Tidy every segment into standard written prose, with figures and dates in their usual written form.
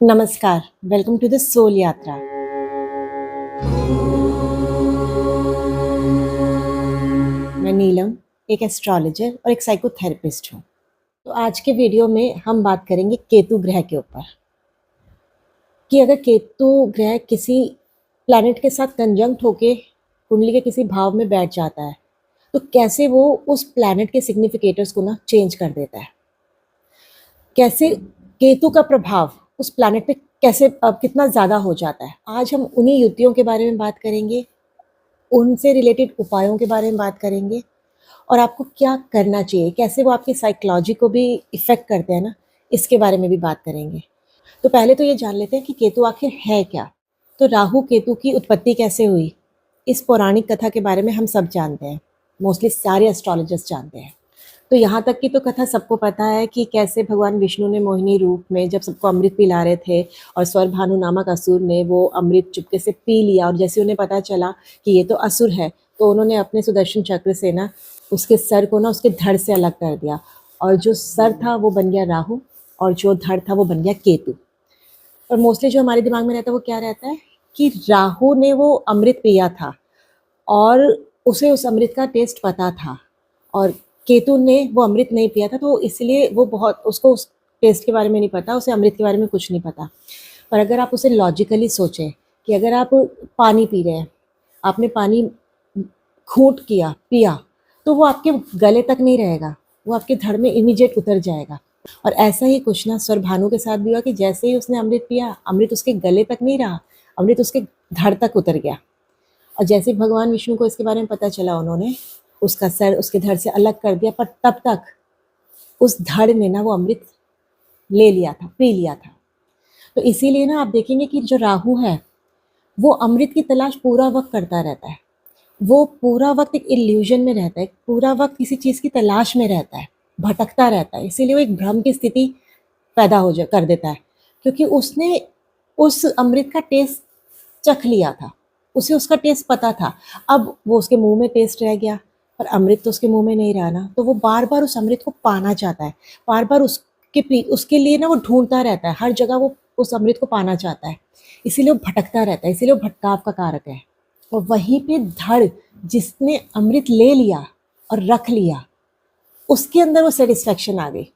नमस्कार, welcome to the soul यात्रा। मैं नीलम, एक एस्ट्रोलॉजर और एक साइकोथेरेपिस्ट हूँ। तो आज के वीडियो में हम बात करेंगे केतु ग्रह के ऊपर कि अगर केतु ग्रह किसी प्लैनेट के साथ कंजंक्ट होके कुंडली के किसी भाव में बैठ जाता है, तो कैसे वो उस प्लैनेट के सिग्निफिकेटर्स को ना चेंज कर देता है। कैसे केतु का प्रभाव उस प्लैनेट पे कैसे कितना ज़्यादा हो जाता है। आज हम उन्हीं युतियों के बारे में बात करेंगे, उनसे रिलेटेड उपायों के बारे में बात करेंगे और आपको क्या करना चाहिए, कैसे वो आपकी साइकोलॉजी को भी इफ़ेक्ट करते हैं ना, इसके बारे में भी बात करेंगे। तो पहले तो ये जान लेते हैं कि केतु आखिर है क्या? तो राहु केतु की उत्पत्ति कैसे हुई? इस पौराणिक कथा के बारे में हम सब जानते हैं, मोस्टली सारे एस्ट्रोलॉजर्स जानते हैं। तो यहाँ तक की तो कथा सबको पता है कि कैसे भगवान विष्णु ने मोहिनी रूप में जब सबको अमृत पिला रहे थे और स्वरभानु नामक असुर ने वो अमृत चुपके से पी लिया, और जैसे उन्हें पता चला कि ये तो असुर है, तो उन्होंने अपने सुदर्शन चक्र से ना उसके सर को ना उसके धड़ से अलग कर दिया, और जो सर था वो बन गया राहु और जो धड़ था वो बन गया केतु। और मोस्टली जो हमारे दिमाग में रहता है वो क्या रहता है कि राहु ने वो अमृत पिया था और उसे उस अमृत का टेस्ट पता था, और केतु ने वो अमृत नहीं पिया था, तो इसलिए वो बहुत उसको उस टेस्ट के बारे में नहीं पता, उसे अमृत के बारे में कुछ नहीं पता। पर अगर आप उसे लॉजिकली सोचें कि अगर आप पानी पी रहे हैं, आपने पानी घूंट किया पिया, तो वो आपके गले तक नहीं रहेगा, वो आपके धड़ में इमीडिएट उतर जाएगा। और ऐसा ही कुछ ना स्वरभानु के साथ भी हुआ कि जैसे ही उसने अमृत पिया, अमृत उसके गले तक नहीं रहा, अमृत उसके धड़ तक उतर गया। और जैसे भगवान विष्णु को इसके बारे में पता चला, उन्होंने उसका सर उसके धड़ से अलग कर दिया, पर तब तक उस धड़ ने ना वो अमृत ले लिया था, पी लिया था। तो इसीलिए ना आप देखेंगे कि जो राहु है वो अमृत की तलाश पूरा वक्त करता रहता है, वो पूरा वक्त एक इल्यूजन में रहता है, पूरा वक्त किसी चीज़ की तलाश में रहता है, भटकता रहता है। इसीलिए वो एक भ्रम की स्थिति पैदा हो जा कर देता है, क्योंकि उसने उस अमृत का टेस्ट चख लिया था, उसे उसका टेस्ट पता था। अब वो उसके मुंह में टेस्ट रह गया, पर अमृत तो उसके मुंह में नहीं रहा ना, तो वो बार बार उस अमृत को पाना चाहता है, बार बार उसके लिए ना वो ढूंढता रहता है, हर जगह वो उस अमृत को पाना चाहता है। इसीलिए वो भटकता रहता है, इसीलिए वो भटकाव का कारक है। और वहीं पे धड़ जिसने अमृत ले लिया और रख लिया, उसके अंदर वो सेटिस्फेक्शन आ गई,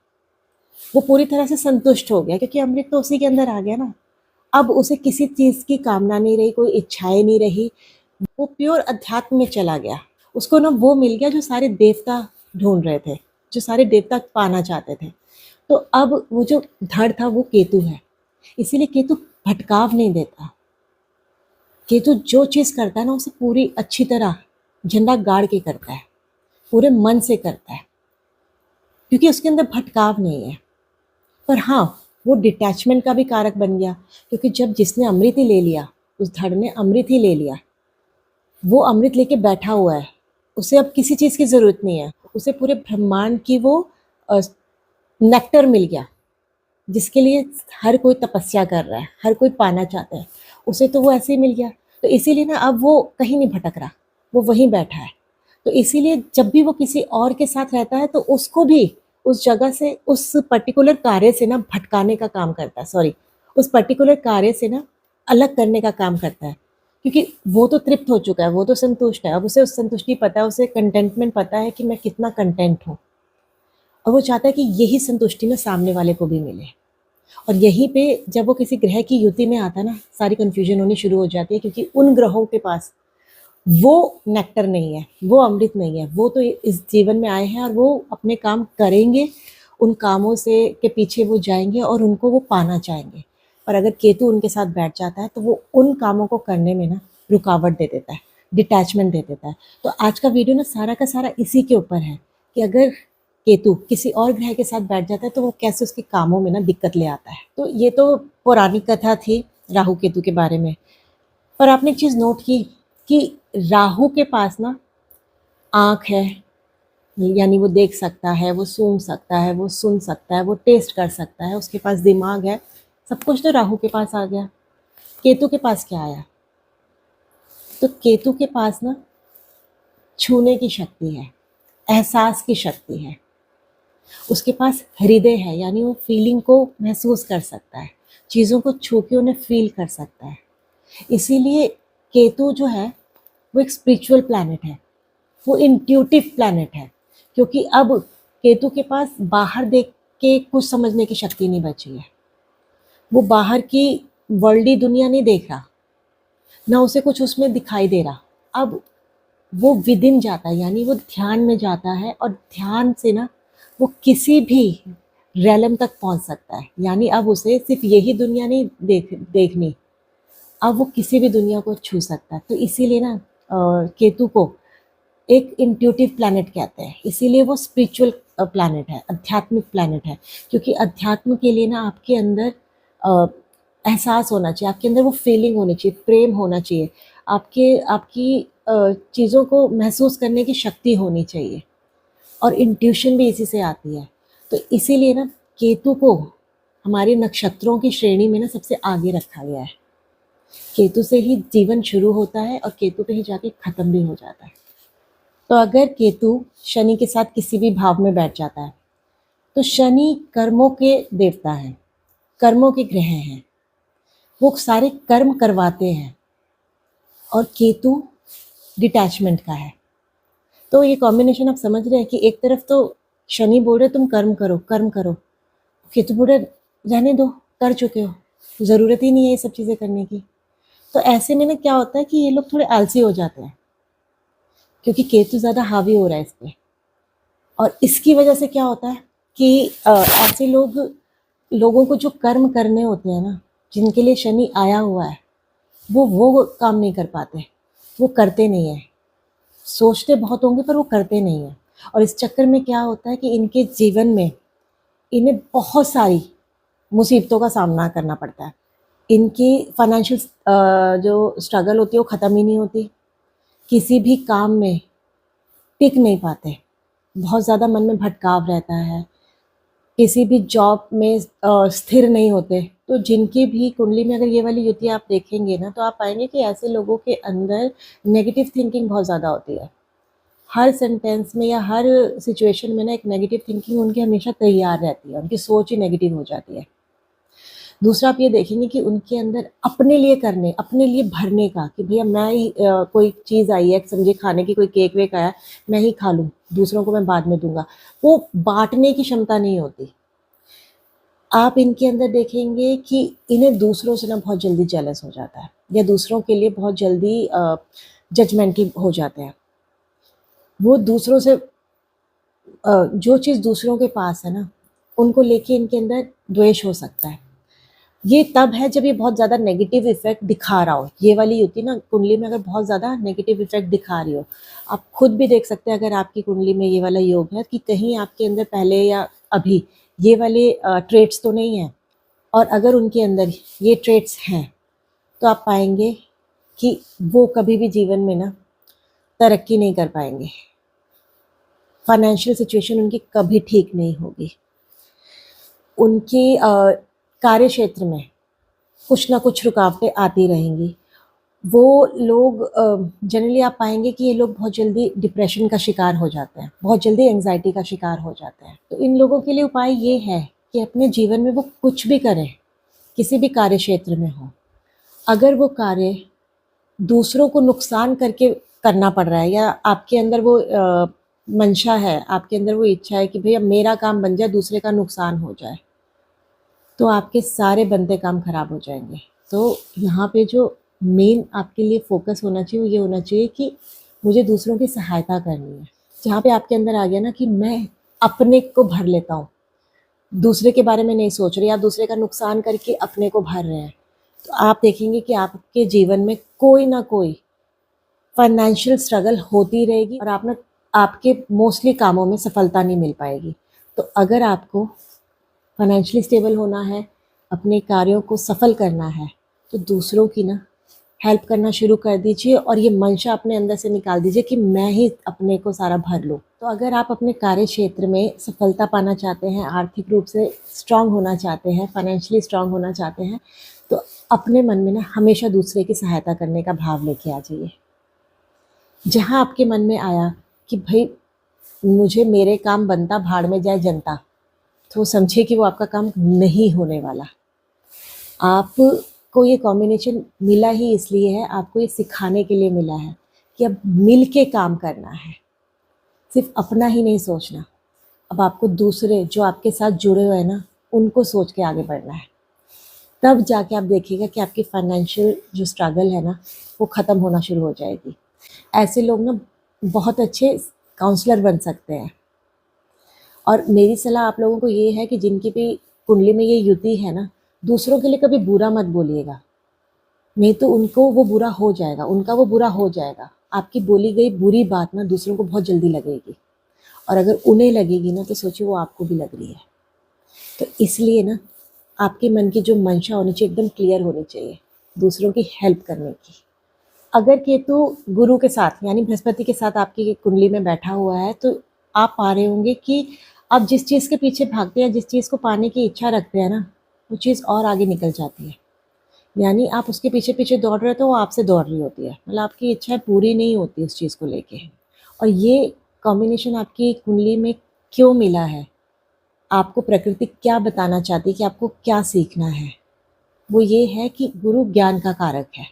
वो पूरी तरह से संतुष्ट हो गया, क्योंकि अमृत तो उसी के अंदर आ गया ना। अब उसे किसी चीज़ की कामना नहीं रही, कोई इच्छाएं नहीं रही, वो प्योर अध्यात्म में चला गया। उसको ना वो मिल गया जो सारे देवता ढूंढ रहे थे, जो सारे देवता पाना चाहते थे। तो अब वो जो धड़ था वो केतु है। इसीलिए केतु भटकाव नहीं देता, केतु जो चीज़ करता है ना उसे पूरी अच्छी तरह झंडा गाड़ के करता है, पूरे मन से करता है, क्योंकि उसके अंदर भटकाव नहीं है। पर हाँ, वो डिटैचमेंट का भी कारक बन गया, क्योंकि जब जिसने अमृत ही ले लिया, उस धड़ ने अमृत ही ले लिया, वो अमृत लेके बैठा हुआ है, उसे अब किसी चीज़ की ज़रूरत नहीं है, उसे पूरे ब्रह्मांड की वो नेक्टर मिल गया, जिसके लिए हर कोई तपस्या कर रहा है, हर कोई पाना चाहता है, उसे तो वो ऐसे ही मिल गया। तो इसीलिए ना अब वो कहीं नहीं भटक रहा, वो वहीं बैठा है। तो इसीलिए जब भी वो किसी और के साथ रहता है, तो उसको भी उस जगह से, उस पर्टिकुलर कार्य से ना भटकाने का काम करता है, सॉरी, उस पर्टिकुलर कार्य से ना अलग करने का काम करता है, क्योंकि वो तो तृप्त हो चुका है, वो तो संतुष्ट है। अब उसे उस संतुष्टि पता है, उसे कंटेंटमेंट पता है कि मैं कितना कंटेंट हूँ, और वो चाहता है कि यही संतुष्टि ना सामने वाले को भी मिले। और यहीं पे जब वो किसी ग्रह की युति में आता है ना, सारी कन्फ्यूजन होनी शुरू हो जाती है, क्योंकि उन ग्रहों के पास वो नेक्टर नहीं है, वो अमृत नहीं है, वो तो इस जीवन में आए हैं और वो अपने काम करेंगे, उन कामों से के पीछे वो जाएंगे और उनको वो पाना चाहेंगे। पर अगर केतु उनके साथ बैठ जाता है, तो वो उन कामों को करने में ना रुकावट दे देता है, डिटैचमेंट दे देता है। तो आज का वीडियो ना सारा का सारा इसी के ऊपर है कि अगर केतु किसी और ग्रह के साथ बैठ जाता है, तो वो कैसे उसके कामों में ना दिक्कत ले आता है। तो ये तो पौराणिक कथा थी राहु केतु के बारे में। पर आपने एक चीज़ नोट की कि राहु के पास ना आँख है, यानी वो देख सकता है, वो सूंघ सकता है, वो सुन सकता है, वो टेस्ट कर सकता है, उसके पास दिमाग है, सब कुछ तो राहु के पास आ गया। केतु के पास क्या आया? तो केतु के पास ना छूने की शक्ति है, एहसास की शक्ति है, उसके पास हृदय है, यानी वो फीलिंग को महसूस कर सकता है, चीज़ों को छू के उन्हें फील कर सकता है। इसीलिए केतु जो है वो एक स्पिरिचुअल प्लैनेट है, वो इंट्यूटिव प्लैनेट है, क्योंकि अब केतु के पास बाहर देख के कुछ समझने की शक्ति नहीं बची है। वो बाहर की वर्ल्डी दुनिया नहीं देख रहा, ना उसे कुछ उसमें दिखाई दे रहा। अब वो विदिन जाता है, यानी वो ध्यान में जाता है, और ध्यान से ना वो किसी भी रैलम तक पहुंच सकता है। यानी अब उसे सिर्फ यही दुनिया नहीं देखनी, अब वो किसी भी दुनिया को छू सकता है। तो इसीलिए ना केतु को एक इंट्यूटिव प्लैनेट कहते हैं, इसीलिए वो स्पिरिचुअल प्लैनेट है, आध्यात्मिक प्लैनेट है। क्योंकि अध्यात्म के लिए ना आपके अंदर अ, एहसास होना चाहिए, आपके अंदर वो फीलिंग होनी चाहिए, प्रेम होना चाहिए, आपकी चीज़ों को महसूस करने की शक्ति होनी चाहिए, और इंट्यूशन भी इसी से आती है। तो इसीलिए ना केतु को हमारे नक्षत्रों की श्रेणी में ना सबसे आगे रखा गया है। केतु से ही जीवन शुरू होता है और केतु पे ही जाके खत्म भी हो जाता है। तो अगर केतु शनि के साथ किसी भी भाव में बैठ जाता है, तो शनि कर्मों के देवता हैं, कर्मों के ग्रह हैं, वो सारे कर्म करवाते हैं, और केतु डिटैचमेंट का है। तो ये कॉम्बिनेशन आप समझ रहे हैं कि एक तरफ तो शनि बोल रहे तुम कर्म करो कर्म करो, केतु बोल रहे रहने दो, कर चुके हो, ज़रूरत ही नहीं है ये सब चीज़ें करने की। तो ऐसे में ना क्या होता है कि ये लोग थोड़े आलसी हो जाते हैं, क्योंकि केतु ज़्यादा हावी हो रहा है इस पे। और इसकी वजह से क्या होता है कि ऐसे लोगों को जो कर्म करने होते हैं ना, जिनके लिए शनि आया हुआ है, वो काम नहीं कर पाते, वो करते नहीं हैं। सोचते बहुत होंगे पर वो करते नहीं हैं। और इस चक्कर में क्या होता है कि इनके जीवन में इन्हें बहुत सारी मुसीबतों का सामना करना पड़ता है। इनकी फाइनेंशियल जो स्ट्रगल होती है वो ख़त्म ही नहीं होती, किसी भी काम में टिक नहीं पाते, बहुत ज़्यादा मन में भटकाव रहता है, किसी भी जॉब में स्थिर नहीं होते। तो जिनकी भी कुंडली में अगर ये वाली युति आप देखेंगे ना, तो आप पाएंगे कि ऐसे लोगों के अंदर नेगेटिव थिंकिंग बहुत ज़्यादा होती है। हर सेंटेंस में या हर सिचुएशन में ना एक नेगेटिव थिंकिंग उनकी हमेशा तैयार रहती है, उनकी सोच ही नेगेटिव हो जाती है। दूसरा आप ये देखेंगे कि उनके अंदर अपने लिए करने, अपने लिए भरने का, कि भैया मैं ही कोई चीज़ आई है, समझिए खाने की कोई केक वेक आया, मैं ही खा लूँ, दूसरों को मैं बाद में दूंगा, वो बांटने की क्षमता नहीं होती। आप इनके अंदर देखेंगे कि इन्हें दूसरों से ना बहुत जल्दी जेलस हो जाता है, या दूसरों के लिए बहुत जल्दी जजमेंटल हो जाते हैं। वो दूसरों से जो चीज़ दूसरों के पास है ना, उनको लेके इनके अंदर द्वेष हो सकता है। ये तब है जब ये बहुत ज़्यादा नेगेटिव इफ़ेक्ट दिखा रहा हो। ये वाली युति ना कुंडली में अगर बहुत ज़्यादा नेगेटिव इफ़ेक्ट दिखा रही हो, आप खुद भी देख सकते हैं अगर आपकी कुंडली में ये वाला योग है कि कहीं आपके अंदर पहले या अभी ये वाले ट्रेट्स तो नहीं हैं। और अगर उनके अंदर ये ट्रेट्स हैं, तो आप पाएंगे कि वो कभी भी जीवन में ना तरक्की नहीं कर पाएंगे, फाइनेंशियल सिचुएशन उनकी कभी ठीक नहीं होगी, उनके कार्य क्षेत्र में कुछ ना कुछ रुकावटें आती रहेंगी। वो लोग जनरली आप पाएंगे कि ये लोग बहुत जल्दी डिप्रेशन का शिकार हो जाते हैं, बहुत जल्दी एंग्जाइटी का शिकार हो जाते हैं। तो इन लोगों के लिए उपाय ये है कि अपने जीवन में वो कुछ भी करें, किसी भी कार्य क्षेत्र में हो, अगर वो कार्य दूसरों को नुकसान करके करना पड़ रहा है, या आपके अंदर वो मंशा है, आपके अंदर वो इच्छा है कि भैया मेरा काम बन जाए, दूसरे का नुकसान हो जाए, तो आपके सारे बनते काम खराब हो जाएंगे। तो यहाँ पे जो मेन आपके लिए फोकस होना चाहिए वो ये होना चाहिए कि मुझे दूसरों की सहायता करनी है। जहाँ पे आपके अंदर आ गया ना कि मैं अपने को भर लेता हूँ, दूसरे के बारे में नहीं सोच रहे, या दूसरे का नुकसान करके अपने को भर रहे हैं, तो आप देखेंगे कि आपके जीवन में कोई ना कोई फाइनेंशियल स्ट्रगल होती रहेगी, और आप ना आपके मोस्टली कामों में सफलता नहीं मिल पाएगी। तो अगर आपको फाइनेंशियली स्टेबल होना है, अपने कार्यों को सफल करना है, तो दूसरों की ना हेल्प करना शुरू कर दीजिए, और ये मंशा अपने अंदर से निकाल दीजिए कि मैं ही अपने को सारा भर लूँ। तो अगर आप अपने कार्य क्षेत्र में सफलता पाना चाहते हैं, आर्थिक रूप से स्ट्रांग होना चाहते हैं, फाइनेंशियली स्ट्रांग होना चाहते हैं, तो अपने मन में ना हमेशा दूसरे की सहायता करने का भाव लेके आ जाइए। जहाँ आपके मन में आया कि भाई मुझे मेरे काम बनता, भाड़ में जाए जनता, तो समझिए कि वो आपका काम नहीं होने वाला। आपको ये कॉम्बिनेशन मिला ही इसलिए है, आपको ये सिखाने के लिए मिला है कि अब मिल के काम करना है, सिर्फ अपना ही नहीं सोचना। अब आपको दूसरे जो आपके साथ जुड़े हुए हैं ना, उनको सोच के आगे बढ़ना है। तब जाके आप देखिएगा कि आपकी फाइनेंशियल जो स्ट्रगल है ना, वो ख़त्म होना शुरू हो जाएगी। ऐसे लोग ना बहुत अच्छे काउंसलर बन सकते हैं। और मेरी सलाह आप लोगों को ये है कि जिनकी भी कुंडली में ये युति है ना, दूसरों के लिए कभी बुरा मत बोलिएगा, नहीं तो उनको वो बुरा हो जाएगा, उनका वो बुरा हो जाएगा। आपकी बोली गई बुरी बात ना दूसरों को बहुत जल्दी लगेगी, और अगर उन्हें लगेगी ना तो सोचिए वो आपको भी लग रही है। तो इसलिए ना आपके मन की जो मंशा होनी चाहिए एकदम क्लियर होनी चाहिए, दूसरों की हेल्प करने की। अगर केतु गुरु के साथ यानी बृहस्पति के साथ आपकी कुंडली में बैठा हुआ है, तो आप पा रहे होंगे कि आप जिस चीज़ के पीछे भागते हैं, जिस चीज़ को पाने की इच्छा रखते हैं ना, वो चीज़ और आगे निकल जाती है। यानी आप उसके पीछे पीछे दौड़ रहे हो तो वो आपसे दौड़ रही होती है, मतलब आपकी इच्छाएं पूरी नहीं होती उस चीज़ को लेके। और ये कॉम्बिनेशन आपकी कुंडली में क्यों मिला है, आपको प्रकृति क्या बताना चाहती है कि आपको क्या सीखना है, वो ये है कि गुरु ज्ञान का कारक है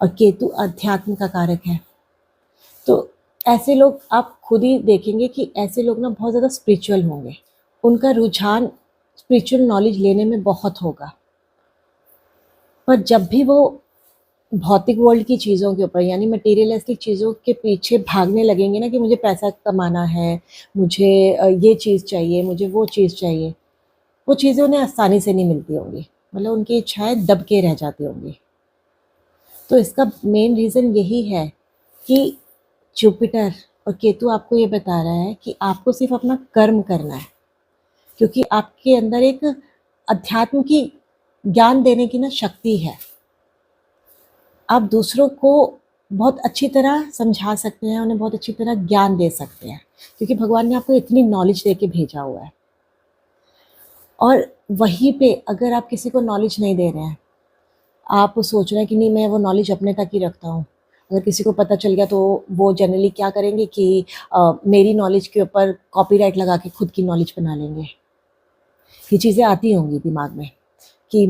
और केतु अध्यात्म का कारक है। तो ऐसे लोग आप खुद ही देखेंगे कि ऐसे लोग ना बहुत ज़्यादा स्पिरिचुअल होंगे, उनका रुझान स्पिरिचुअल नॉलेज लेने में बहुत होगा। पर जब भी वो भौतिक वर्ल्ड की चीज़ों के ऊपर यानी मटेरियलिस्टिक चीज़ों के पीछे भागने लगेंगे ना कि मुझे पैसा कमाना है, मुझे ये चीज़ चाहिए, मुझे वो चीज़ चाहिए, वो चीज़ें उन्हें आसानी से नहीं मिलती होंगी, मतलब उनकी इच्छाएं दब के रह जाती होंगी। तो इसका मेन रीज़न यही है कि जुपिटर और केतु आपको ये बता रहा है कि आपको सिर्फ अपना कर्म करना है, क्योंकि आपके अंदर एक अध्यात्म की ज्ञान देने की ना शक्ति है। आप दूसरों को बहुत अच्छी तरह समझा सकते हैं, उन्हें बहुत अच्छी तरह ज्ञान दे सकते हैं, क्योंकि भगवान ने आपको इतनी नॉलेज दे के भेजा हुआ है। और वहीं पे अगर आप किसी को नॉलेज नहीं दे रहे हैं, आप सोच रहे हैं कि नहीं मैं वो नॉलेज अपने तक ही रखता हूँ, अगर किसी को पता चल गया तो वो जनरली क्या करेंगे कि मेरी नॉलेज के ऊपर कॉपीराइट लगा के खुद की नॉलेज बना लेंगे। ये चीज़ें आती होंगी दिमाग में कि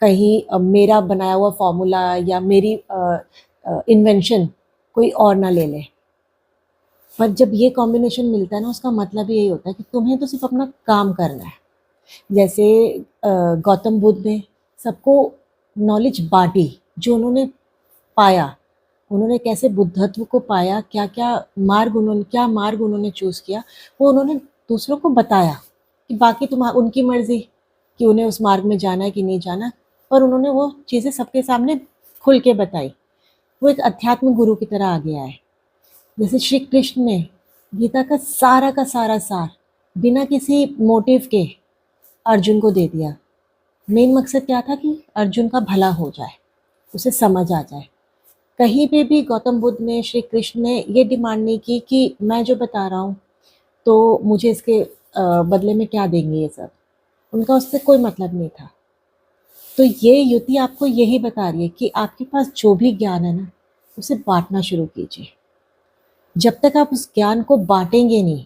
कहीं मेरा बनाया हुआ फॉर्मूला या मेरी इन्वेंशन कोई और ना ले ले। पर जब ये कॉम्बिनेशन मिलता है ना, उसका मतलब यही होता है कि तुम्हें तो सिर्फ अपना काम करना है। जैसे गौतम बुद्ध ने सबको नॉलेज बांटी, जो उन्होंने पाया, उन्होंने कैसे बुद्धत्व को पाया, क्या मार्ग उन्होंने चूज़ किया, वो उन्होंने दूसरों को बताया कि बाकी उनकी मर्ज़ी कि उन्हें उस मार्ग में जाना है कि नहीं जाना, पर उन्होंने वो चीज़ें सबके सामने खुल के बताई। वो एक अध्यात्म गुरु की तरह आ गया है। जैसे श्री कृष्ण ने गीता का सारा सार बिना किसी मोटिव के अर्जुन को दे दिया। मेन मकसद क्या था कि अर्जुन का भला हो जाए, उसे समझ आ जाए। कहीं पे भी गौतम बुद्ध ने, श्री कृष्ण ने ये डिमांड नहीं की कि मैं जो बता रहा हूँ तो मुझे इसके बदले में क्या देंगे ये सब, उनका उससे कोई मतलब नहीं था। तो ये युति आपको यही बता रही है कि आपके पास जो भी ज्ञान है ना, उसे बांटना शुरू कीजिए। जब तक आप उस ज्ञान को बांटेंगे नहीं,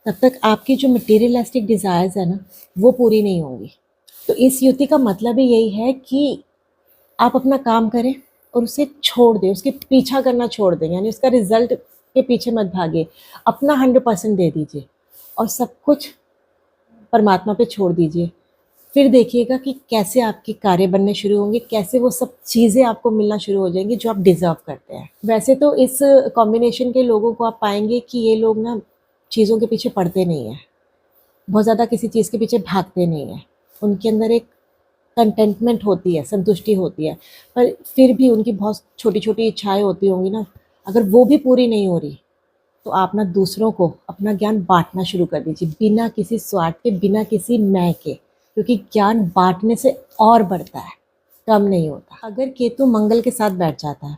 तब तक आपकी जो मटेरियलिस्टिक डिज़ायर्स है ना, वो पूरी नहीं होंगी। तो इस युति का मतलब ही यही है कि आप अपना काम करें और उसे छोड़ दें, उसके पीछा करना छोड़ दें, यानी उसका रिजल्ट के पीछे मत भागिए, अपना 100% दे दीजिए और सब कुछ परमात्मा पे छोड़ दीजिए। फिर देखिएगा कि कैसे आपके कार्य बनने शुरू होंगे, कैसे वो सब चीज़ें आपको मिलना शुरू हो जाएंगी जो आप डिज़र्व करते हैं। वैसे तो इस कॉम्बिनेशन के लोगों को आप पाएंगे कि ये लोग ना चीज़ों के पीछे पड़ते नहीं हैं, बहुत ज़्यादा किसी चीज़ के पीछे भागते नहीं हैं। उनके अंदर एक कंटेंटमेंट होती है, संतुष्टि होती है, पर फिर भी उनकी बहुत छोटी छोटी इच्छाएं होती होंगी ना, अगर वो भी पूरी नहीं हो रही तो आप ना दूसरों को अपना ज्ञान बांटना शुरू कर दीजिए, बिना किसी स्वार्थ के, बिना किसी मैं के, क्योंकि ज्ञान बांटने से और बढ़ता है, कम नहीं होता। अगर केतु मंगल के साथ बैठ जाता है,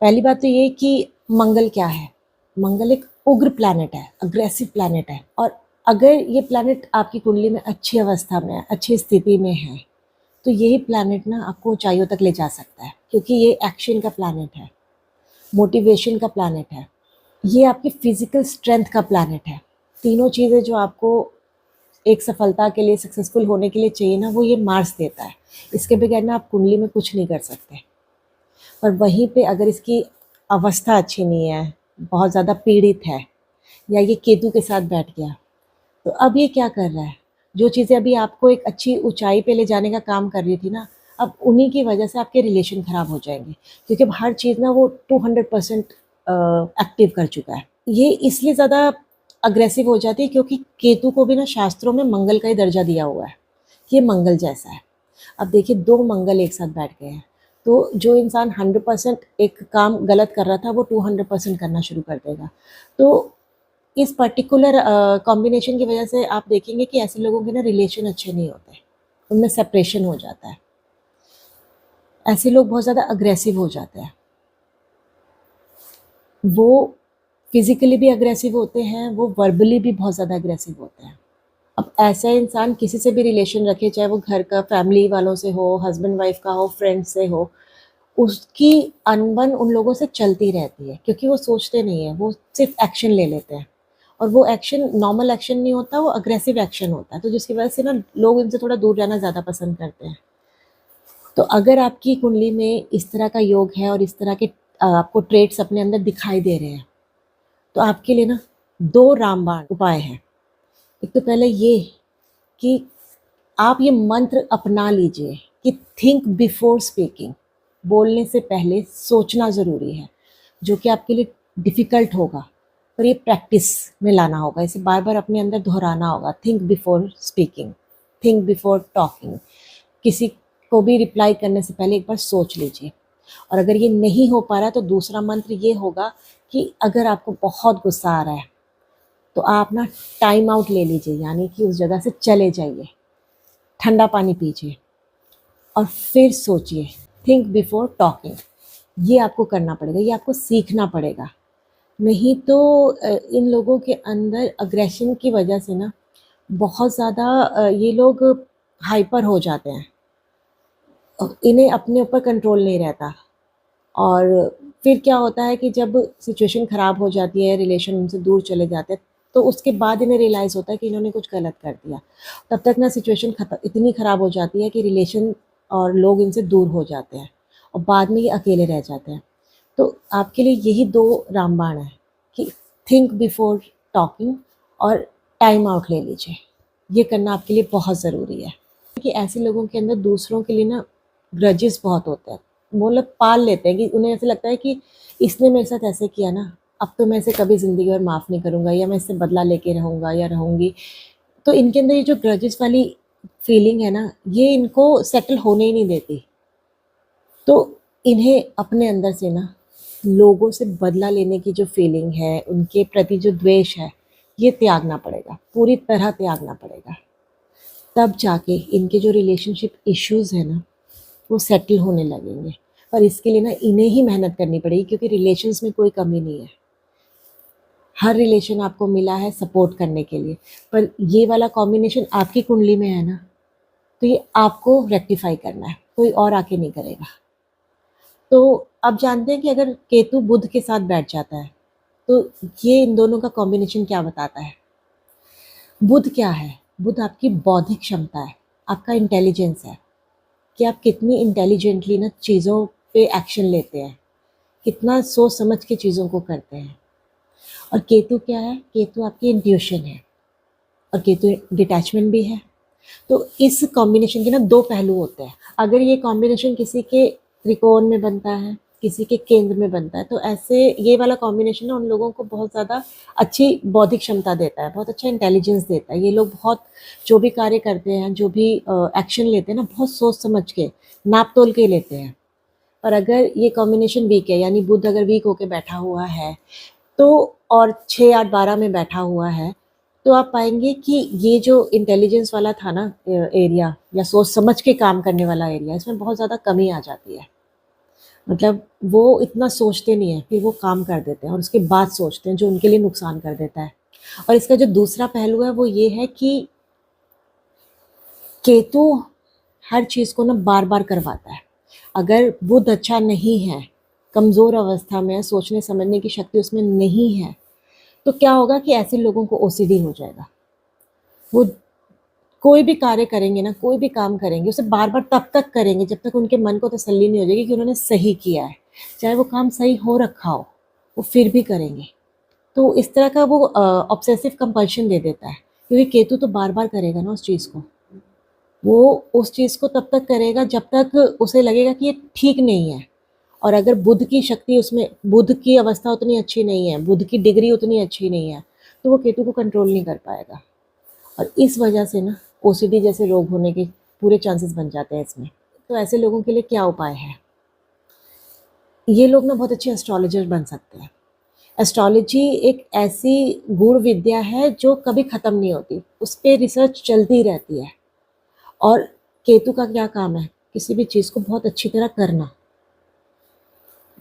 पहली बात तो ये कि मंगल क्या है, मंगल एक उग्र प्लैनेट है, अग्रेसिव प्लैनेट है। और अगर ये प्लैनेट आपकी कुंडली में अच्छी अवस्था में है, अच्छी स्थिति में है, तो यही प्लैनेट ना आपको ऊंचाइयों तक ले जा सकता है, क्योंकि ये एक्शन का प्लैनेट है, मोटिवेशन का प्लैनेट है, ये आपकी फिजिकल स्ट्रेंथ का प्लैनेट है। तीनों चीज़ें जो आपको एक सफलता के लिए, सक्सेसफुल होने के लिए चाहिए ना, वो ये मार्स देता है। इसके बगैर ना आप कुंडली में कुछ नहीं कर सकते। पर वहीं पे अगर इसकी अवस्था अच्छी नहीं है, बहुत ज़्यादा पीड़ित है, या ये केतु के साथ बैठ गया, तो अब ये क्या कर रहा है, जो चीज़ें अभी आपको एक अच्छी ऊंचाई पे ले जाने का काम कर रही थी ना, अब उन्हीं की वजह से आपके रिलेशन खराब हो जाएंगे, क्योंकि अब हर चीज़ ना वो 200% एक्टिव कर चुका है। ये इसलिए ज़्यादा अग्रेसिव हो जाती है क्योंकि केतु को भी ना शास्त्रों में मंगल का ही दर्जा दिया हुआ है, ये मंगल जैसा है। अब देखिए, दो मंगल एक साथ बैठ गए हैं, तो जो इंसान 100% एक काम गलत कर रहा था, वो 200% करना शुरू कर देगा। तो इस पर्टिकुलर कॉम्बिनेशन की वजह से आप देखेंगे कि ऐसे लोगों के ना रिलेशन अच्छे नहीं होते, उनमें सेपरेशन हो जाता है। ऐसे लोग बहुत ज़्यादा अग्रेसिव हो जाते हैं, वो फिजिकली भी अग्रेसिव होते हैं, वो वर्बली भी बहुत ज़्यादा अग्रेसिव होते हैं। अब ऐसा इंसान किसी से भी रिलेशन रखे, चाहे वो घर का, फैमिली वालों से हो, हस्बैंड वाइफ का हो, फ्रेंड से हो, उसकी अनबन उन लोगों से चलती रहती है, क्योंकि वो सोचते नहीं है, वो सिर्फ एक्शन ले लेते हैं, और वो एक्शन नॉर्मल एक्शन नहीं होता, वो अग्रेसिव एक्शन होता है। तो जिसकी वजह से ना लोग इनसे थोड़ा दूर रहना ज़्यादा पसंद करते हैं। तो अगर आपकी कुंडली में इस तरह का योग है और इस तरह के आपको ट्रेट्स अपने अंदर दिखाई दे रहे हैं, तो आपके लिए ना दो रामबाण उपाय हैं। एक तो पहले ये कि आप ये मंत्र अपना लीजिए कि थिंक बिफोर स्पीकिंग, बोलने से पहले सोचना ज़रूरी है, जो कि आपके लिए डिफ़िकल्ट होगा, पर ये प्रैक्टिस में लाना होगा, इसे बार बार अपने अंदर दोहराना होगा। Think before speaking, think before talking. किसी को भी रिप्लाई करने से पहले एक बार सोच लीजिए। और अगर ये नहीं हो पा रहा तो दूसरा मंत्र ये होगा कि अगर आपको बहुत गुस्सा आ रहा है, तो आप ना टाइम आउट ले लीजिए, यानी कि उस जगह से चले जाइए, ठंडा पानी पीजिए और फिर सोचिए। थिंक बिफोर टॉकिंग, ये आपको करना पड़ेगा, ये आपको सीखना पड़ेगा। नहीं तो इन लोगों के अंदर अग्रेशन की वजह से ना बहुत ज़्यादा ये लोग हाइपर हो जाते हैं, इन्हें अपने ऊपर कंट्रोल नहीं रहता। और फिर क्या होता है कि जब सिचुएशन ख़राब हो जाती है, रिलेशन उनसे दूर चले जाते हैं, तो उसके बाद इन्हें रियलाइज़ होता है कि इन्होंने कुछ गलत कर दिया। तब तक ना सिचुएशन इतनी ख़राब हो जाती है कि रिलेशन और लोग इनसे दूर हो जाते हैं, और बाद में ये अकेले रह जाते हैं। तो आपके लिए यही दो रामबाण है कि थिंक बिफोर टॉकिंग और टाइम आउट ले लीजिए। ये करना आपके लिए बहुत ज़रूरी है, कि ऐसे लोगों के अंदर दूसरों के लिए ना ग्रजेस बहुत होते हैं, वो लोग पाल लेते हैं कि उन्हें ऐसा लगता है कि इसने मेरे साथ ऐसे किया ना, अब तो मैं इसे कभी ज़िंदगी भर माफ़ नहीं करूँगा, या मैं इससे बदला लेके रहूँगा या रहूँगी। तो इनके अंदर ये जो ग्रजेस वाली फीलिंग है ना, ये इनको सेटल होने ही नहीं देती। तो इन्हें अपने अंदर से ना लोगों से बदला लेने की जो फीलिंग है, उनके प्रति जो द्वेष है, ये त्यागना पड़ेगा, पूरी तरह त्यागना पड़ेगा। तब जाके इनके जो रिलेशनशिप इश्यूज़ हैं ना, वो सेटल होने लगेंगे। पर इसके लिए ना इन्हें ही मेहनत करनी पड़ेगी, क्योंकि रिलेशंस में कोई कमी नहीं है। हर रिलेशन आपको मिला है सपोर्ट करने के लिए, पर ये वाला कॉम्बिनेशन आपकी कुंडली में है ना, तो ये आपको रेक्टिफाई करना है, कोई और आके नहीं करेगा। तो आप जानते हैं कि अगर केतु बुध के साथ बैठ जाता है, तो ये इन दोनों का कॉम्बिनेशन क्या बताता है। बुध क्या है? बुध आपकी बौद्धिक क्षमता है, आपका इंटेलिजेंस है, कि आप कितनी इंटेलिजेंटली ना चीज़ों पे एक्शन लेते हैं, कितना सोच समझ के चीज़ों को करते हैं। और केतु क्या है? केतु आपकी इंट्यूशन है, और केतु डिटैचमेंट भी है। तो इस कॉम्बिनेशन के ना दो पहलू होते हैं। अगर ये कॉम्बिनेशन किसी के त्रिकोण में बनता है, किसी के केंद्र में बनता है, तो ऐसे ये वाला कॉम्बिनेशन ना उन लोगों को बहुत ज़्यादा अच्छी बौद्धिक क्षमता देता है, बहुत अच्छा इंटेलिजेंस देता है। ये लोग बहुत जो भी कार्य करते हैं, जो भी एक्शन लेते हैं ना, बहुत सोच समझ के, नाप तोल के लेते हैं। पर अगर ये कॉम्बिनेशन वीक है, यानी बुध अगर वीक होके बैठा हुआ है, तो और 6, 8, 12 में बैठा हुआ है, तो आप पाएँगे कि ये जो इंटेलिजेंस वाला था ना एरिया, या सोच समझ के काम करने वाला एरिया, इसमें बहुत ज़्यादा कमी आ जाती है। मतलब वो इतना सोचते नहीं हैं, फिर वो काम कर देते हैं और उसके बाद सोचते हैं, जो उनके लिए नुकसान कर देता है। और इसका जो दूसरा पहलू है वो ये है कि केतु हर चीज़ को ना बार-बार करवाता है। अगर बुध अच्छा नहीं है, कमज़ोर अवस्था में है, सोचने समझने की शक्ति उसमें नहीं है, तो क्या होगा कि ऐसे लोगों को ओसीडी हो जाएगा। वो कोई भी कार्य करेंगे ना, कोई भी काम करेंगे, उसे बार-बार तब तक करेंगे जब तक उनके मन को तसल्ली नहीं हो जाएगी कि उन्होंने सही किया है। चाहे वो काम सही हो रखा हो, वो फिर भी करेंगे। तो इस तरह का वो ऑब्सेसिव कंपल्शन दे देता है, क्योंकि केतु तो बार-बार करेगा ना उस चीज़ को। वो उस चीज़ को तब तक करेगा जब तक उसे लगेगा कि ये ठीक नहीं है। और अगर बुध की शक्ति उसमें, बुध की अवस्था उतनी अच्छी नहीं है, बुध की डिग्री उतनी अच्छी नहीं है, तो वो केतु को कंट्रोल नहीं कर पाएगा। और इस वजह से ना ओसीडी जैसे रोग होने के पूरे चांसेस बन जाते हैं इसमें। तो ऐसे लोगों के लिए क्या उपाय है? ये लोग ना बहुत अच्छे एस्ट्रोलॉजर बन सकते हैं। एस्ट्रोलॉजी एक ऐसी गूढ़ विद्या है जो कभी ख़त्म नहीं होती, उस पे रिसर्च चलती रहती है। और केतु का क्या काम है? किसी भी चीज़ को बहुत अच्छी तरह करना।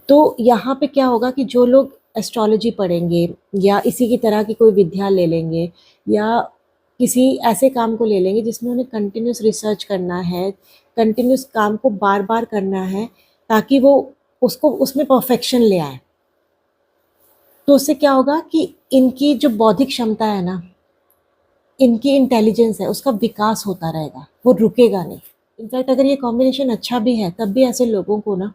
तो यहाँ पे क्या होगा कि जो लोग एस्ट्रोलॉजी पढ़ेंगे या इसी की तरह की कोई विद्या ले लेंगे या किसी ऐसे काम को ले लेंगे जिसमें उन्हें कंटिन्यूस रिसर्च करना है, कंटिन्यूस काम को बार-बार करना है, ताकि वो उसको उसमें परफेक्शन ले आएँ। तो उससे क्या होगा कि इनकी जो बौद्धिक क्षमता है ना, इनकी इंटेलिजेंस है, उसका विकास होता रहेगा, वो रुकेगा नहीं। इनफैक्ट अगर ये कॉम्बिनेशन अच्छा भी है, तब भी ऐसे लोगों को ना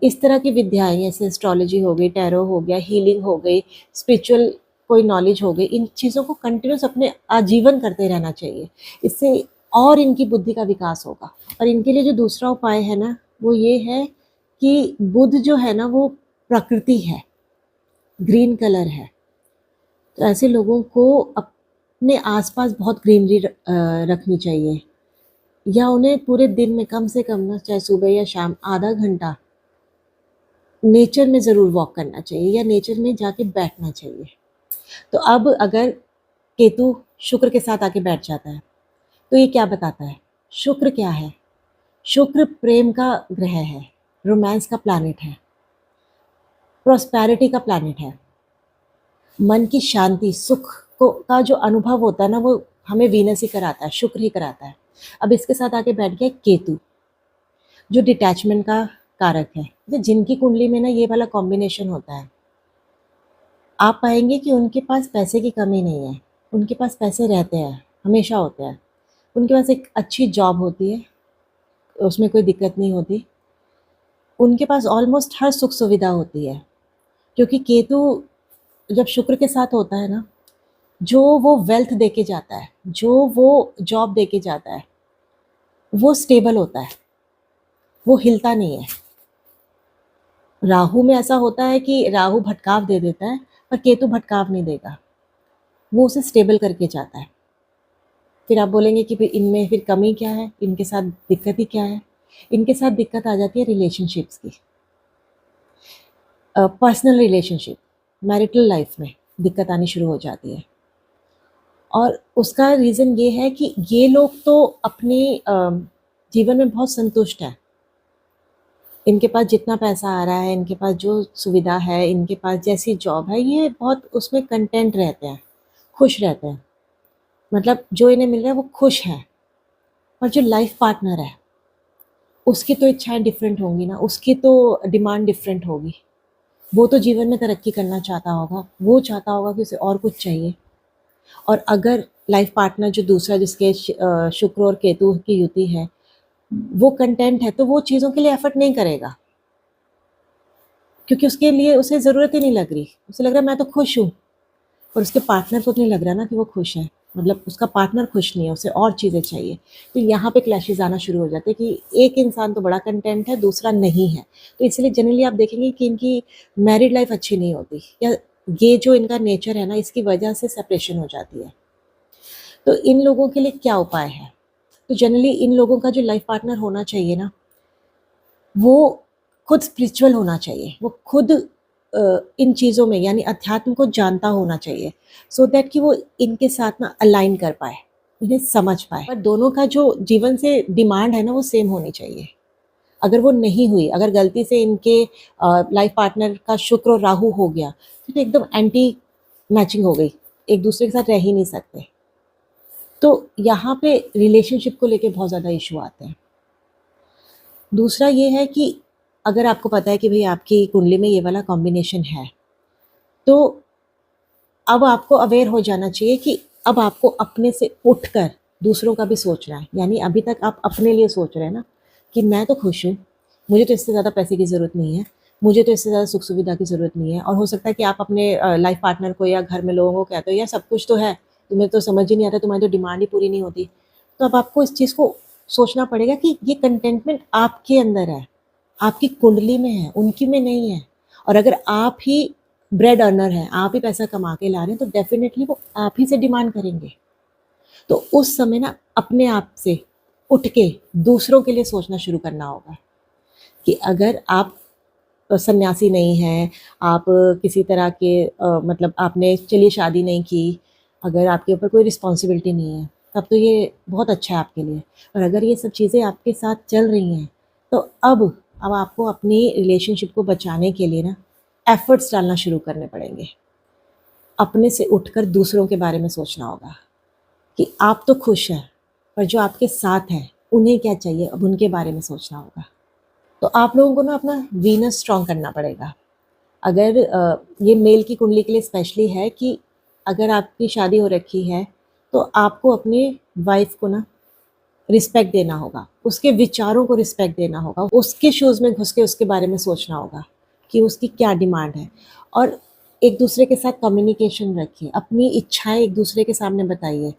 इस तरह की विद्याएँ जैसे एस्ट्रोलॉजी हो गई, टैरो हो गया, हीलिंग हो गई, स्पिरिचुअल कोई नॉलेज हो गई, इन चीज़ों को कंटिन्यूअस अपने आजीवन करते रहना चाहिए। इससे और इनकी बुद्धि का विकास होगा। और इनके लिए जो दूसरा उपाय है ना, वो ये है कि बुध जो है ना, वो प्रकृति है, ग्रीन कलर है। तो ऐसे लोगों को अपने आस-पास बहुत ग्रीनरी रखनी चाहिए, या उन्हें पूरे दिन में कम से कम ना, चाहे सुबह या शाम, आधा घंटा नेचर में ज़रूर वॉक करना चाहिए या नेचर में जाके बैठना चाहिए। तो अब अगर केतु शुक्र के साथ आके बैठ जाता है, तो ये क्या बताता है? शुक्र क्या है? शुक्र प्रेम का ग्रह है, रोमांस का प्लैनेट है, प्रॉस्पेरिटी का प्लैनेट है। मन की शांति, सुख को का जो अनुभव होता है ना, वो हमें वीनस ही कराता है, शुक्र ही कराता है। अब इसके साथ आके बैठ गया केतु, जो डिटैचमेंट का कारक है। तो जिनकी कुंडली में ना ये वाला कॉम्बिनेशन होता है, आप पाएँगे कि उनके पास पैसे की कमी नहीं है, उनके पास पैसे रहते हैं, हमेशा होते हैं। उनके पास एक अच्छी जॉब होती है, उसमें कोई दिक्कत नहीं होती। उनके पास ऑलमोस्ट हर सुख-सुविधा होती है, क्योंकि केतु जब शुक्र के साथ होता है ना, जो वो वेल्थ देके जाता है, जो वो जॉब देके जाता है, वो स्टेबल होता है, वो हिलता नहीं है। राहु में ऐसा होता है कि राहु भटकाव दे देता है, पर केतु भटकाव नहीं देगा, वो उसे स्टेबल करके जाता है। फिर आप बोलेंगे कि फिर इनमें फिर कमी क्या है? इनके साथ दिक्कत ही क्या है? इनके साथ दिक्कत आ जाती है रिलेशनशिप्स की। पर्सनल रिलेशनशिप, मैरिटल लाइफ में दिक्कत आनी शुरू हो जाती है। और उसका रीज़न ये है कि ये लोग तो अपने जीवन में बहुत संतुष्ट हैं। इनके पास जितना पैसा आ रहा है, इनके पास जो सुविधा है, इनके पास जैसी जॉब है, ये बहुत उसमें कंटेंट रहते हैं, खुश रहते हैं। मतलब जो इन्हें मिल रहा है वो खुश हैं। और जो लाइफ पार्टनर है, उसकी तो इच्छाएँ डिफरेंट होंगी ना, उसकी तो डिमांड डिफरेंट होगी। वो तो जीवन में तरक्की करना चाहता होगा, वो चाहता होगा कि उसे और कुछ चाहिए। और अगर लाइफ पार्टनर जो दूसरा जिसके शुक्र और केतु की युति है, वो कंटेंट है, तो वो चीज़ों के लिए एफर्ट नहीं करेगा, क्योंकि उसके लिए उसे ज़रूरत ही नहीं लग रही। उसे लग रहा है मैं तो खुश हूँ, और उसके पार्टनर को तो नहीं लग रहा ना कि वो खुश है। मतलब उसका पार्टनर खुश नहीं है, उसे और चीज़ें चाहिए। तो यहाँ पे क्लैशेज़ आना शुरू हो जाते हैं कि एक इंसान तो बड़ा कंटेंट है, दूसरा नहीं है। तो इसलिए जनरली आप देखेंगे कि इनकी मैरिड लाइफ अच्छी नहीं होती, या ये जो इनका नेचर है ना, इसकी वजह से सेपरेशन हो जाती है। तो इन लोगों के लिए क्या उपाय है? तो जनरली इन लोगों का जो लाइफ पार्टनर होना चाहिए ना, वो खुद स्पिरिचुअल होना चाहिए, वो खुद इन चीज़ों में यानी अध्यात्म को जानता होना चाहिए, सो दैट कि वो इनके साथ ना अलाइन कर पाए, इन्हें समझ पाए। पर दोनों का जो जीवन से डिमांड है ना, वो सेम होनी चाहिए। अगर वो नहीं हुई, अगर गलती से इनके लाइफ पार्टनर का शुक्र और राहु हो गया, तो एकदम एंटी मैचिंग हो गई, एक दूसरे के साथ रह ही नहीं सकते। तो यहाँ पे रिलेशनशिप को लेके बहुत ज़्यादा इशू आते हैं। दूसरा ये है कि अगर आपको पता है कि भई आपकी कुंडली में ये वाला कॉम्बिनेशन है, तो अब आपको अवेयर हो जाना चाहिए कि अब आपको अपने से उठकर दूसरों का भी सोचना है। यानी अभी तक आप अपने लिए सोच रहे हैं ना कि मैं तो खुश हूँ, मुझे तो इससे ज़्यादा पैसे की ज़रूरत नहीं है, मुझे तो इससे ज़्यादा सुख सुविधा की ज़रूरत नहीं है। और हो सकता है कि आप अपने लाइफ पार्टनर को या घर में लोगों को कहते हो यार सब कुछ तो है, तुम्हें तो समझ ही नहीं आता, तुम्हारी तो डिमांड ही पूरी नहीं होती। तो अब आपको इस चीज़ को सोचना पड़ेगा कि ये कंटेंटमेंट आपके अंदर है, आपकी कुंडली में है, उनकी में नहीं है। और अगर आप ही ब्रेड अर्नर हैं, आप ही पैसा कमा के ला रहे हैं, तो डेफ़िनेटली वो आप ही से डिमांड करेंगे। तो उस समय ना अपने आप से उठ के दूसरों के लिए सोचना शुरू करना होगा कि अगर आप सन्यासी नहीं हैं, आप किसी तरह के मतलब आपने चलिए शादी नहीं की, अगर आपके ऊपर कोई रिस्पॉन्सिबिलिटी नहीं है, तब तो ये बहुत अच्छा है आपके लिए। और अगर ये सब चीज़ें आपके साथ चल रही हैं, तो अब आपको अपनी रिलेशनशिप को बचाने के लिए ना एफ़र्ट्स डालना शुरू करने पड़ेंगे। अपने से उठकर दूसरों के बारे में सोचना होगा कि आप तो खुश हैं, पर जो आपके साथ हैं, उन्हें क्या चाहिए, अब उनके बारे में सोचना होगा। तो आप लोगों को ना अपना वीनस स्ट्रॉन्ग करना पड़ेगा। अगर ये मेल की कुंडली के लिए स्पेशली है कि अगर आपकी शादी हो रखी है, तो आपको अपनी वाइफ़ को ना रिस्पेक्ट देना होगा, उसके विचारों को रिस्पेक्ट देना होगा, उसके शूज़ में घुस के उसके बारे में सोचना होगा कि उसकी क्या डिमांड है। और एक-दूसरे के साथ कम्युनिकेशन रखिए, अपनी इच्छाएँ एक-दूसरे के सामने बताइए।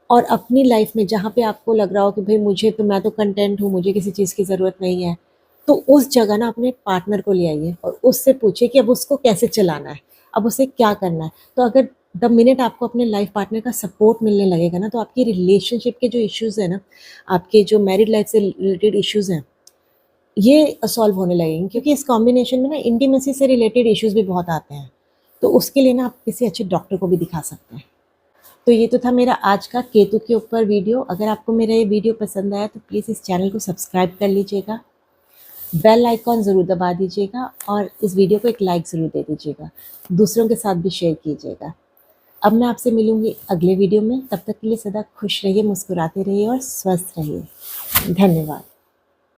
और अपनी लाइफ में जहाँ पे आपको लग रहा हो कि भई मैं तो कंटेंट हूँ, मुझे किसी चीज़ की ज़रूरत नहीं है, तो उस जगह ना अपने पार्टनर को ले आइए और उससे पूछिए कि अब उसको कैसे चलाना है, अब उसे क्या करना है। तो अगर द मिनट आपको अपने लाइफ पार्टनर का सपोर्ट मिलने लगेगा ना, तो आपकी रिलेशनशिप के जो इश्यूज़ हैं ना, आपके जो मैरिड लाइफ से रिलेटेड इश्यूज़ हैं, ये सॉल्व होने लगेंगे क्योंकि इस कॉम्बिनेशन में ना इंटीमेसी से रिलेटेड इश्यूज़ भी बहुत आते हैं। तो उसके लिए ना आप किसी अच्छे डॉक्टर को भी दिखा सकते हैं। तो ये तो था मेरा आज का केतु के ऊपर वीडियो। अगर आपको मेरा ये वीडियो पसंद आया तो प्लीज़ इस चैनल को सब्सक्राइब कर लीजिएगा, बेल आइकॉन ज़रूर दबा दीजिएगा और इस वीडियो को एक लाइक ज़रूर दे दीजिएगा। दूसरों के साथ भी शेयर कीजिएगा। अब मैं आपसे मिलूँगी अगले वीडियो में, तब तक के लिए सदा खुश रहिए, मुस्कुराते रहिए और स्वस्थ रहिए। धन्यवाद।